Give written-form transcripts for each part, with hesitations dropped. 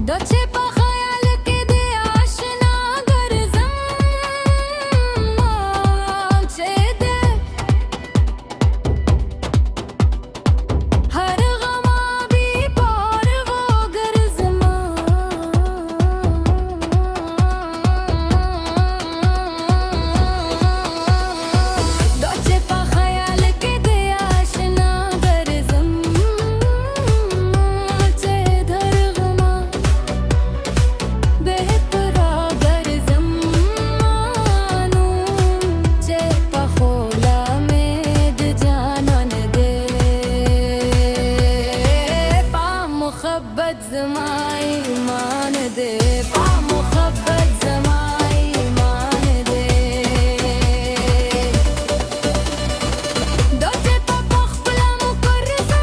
दोचे पा ख्याल के दे आशना गरजम चे दे हर गमा भी पार वो गरजमा दोचे पा ख्याल के दे आशना गरजम चे धर गमा बेहतरा गरजम मानू चे पखोला मेद जानन दे पा मुखब्बत जमाई मान दे पा मुखब्बत जमाई मान दे दोचे पा पखला मुकर्रजा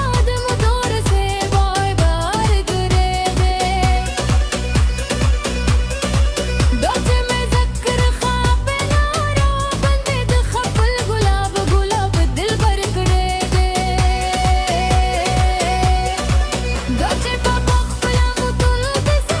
आदम दौर से बार बार गुरे दे दोचे में ज़क्र ख्वाब नारा बंदे दखपल गुलाब गुलाब दिल भर करे दे दोचे पा पखला मुतुल दिसा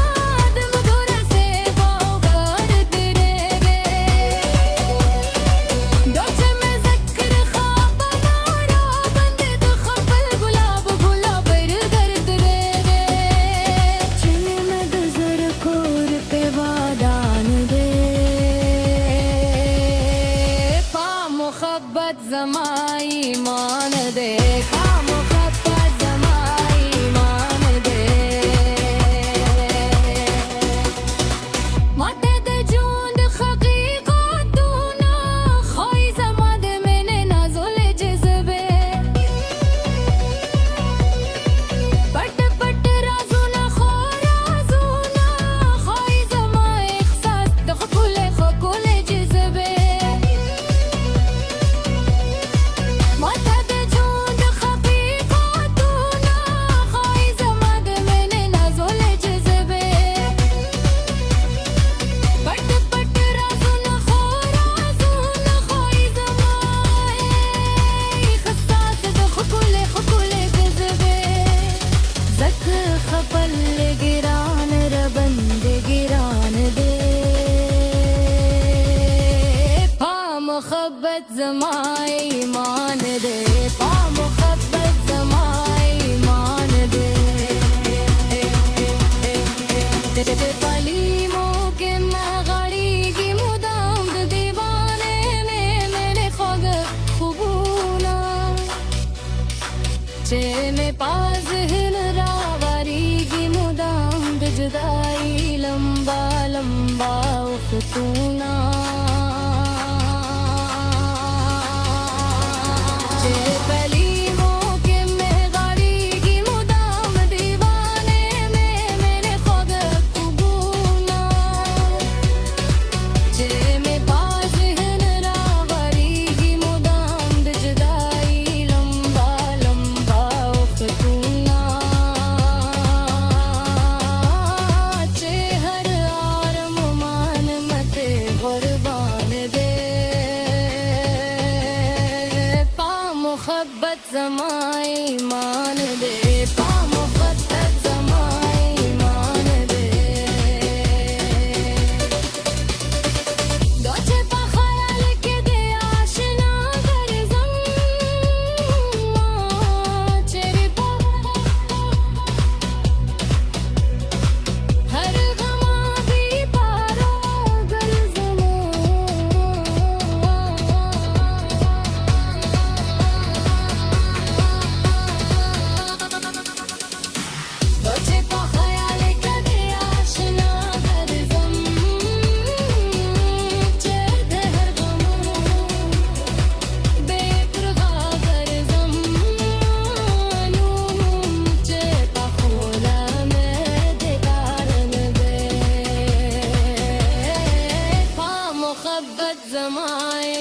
आदम दौर से बार गुरे दे दोचे में ज़क्र ख्वाब नारा बंदे दखपल गुलाब गुलाब दिल भर करे दे चुने में गुज़र कोर पे वादान दे पा मुखब्बत जमाई मान दे पा मुखब्बत जमाई मान दे माते दे जूंद हकीकतूना खोई ज़माद मैंने नाज़ुल जज़्बे पट पट राज़ूना खोई ज़मा एहसास दखकुले खकुले जज़्बे माता दे जूंद हकीकतूना खोई ज़माद मैंने नाज़ुल जज़्बे पट पट राज़ूना खोई ज़मा एहसास दखकुले खकुले जज़्बे ज़क खपल गिरान रबंद गिरान दे पा मुखब्बत जमाई मान दे पा मुखब्बत जमाई मान दे पलीमों के मैं गाड़ी की मुदाम दीवाने में मेरे ख्वाब खुबूना चे में पास हिल रावारी की मुदाम जुदाई लंबा लंबा उफ्तूना चे पलीमों के मैं गाड़ी की मुदाम दीवाने में मेरे ख्वाब खुबूना चे में पास हिल रावारी की मुदाम जुदाई लंबा लंबा उफ्तूना चे हर आरम मान मते कुर्बान दे पा मुखब्बत जमाई मान दे पा मुखब्बत जमाई मान दे दोचे पा ख्याल के दे आशना गरजम चेरे पा हर गमा भी पारो गरजमा दोचे पा ख्याल के दे आशना गरजम चे दे हर गमा बेपरवा गरजम मानू चे पा खोला मेद जानन दे पा मुखब्बत जमाई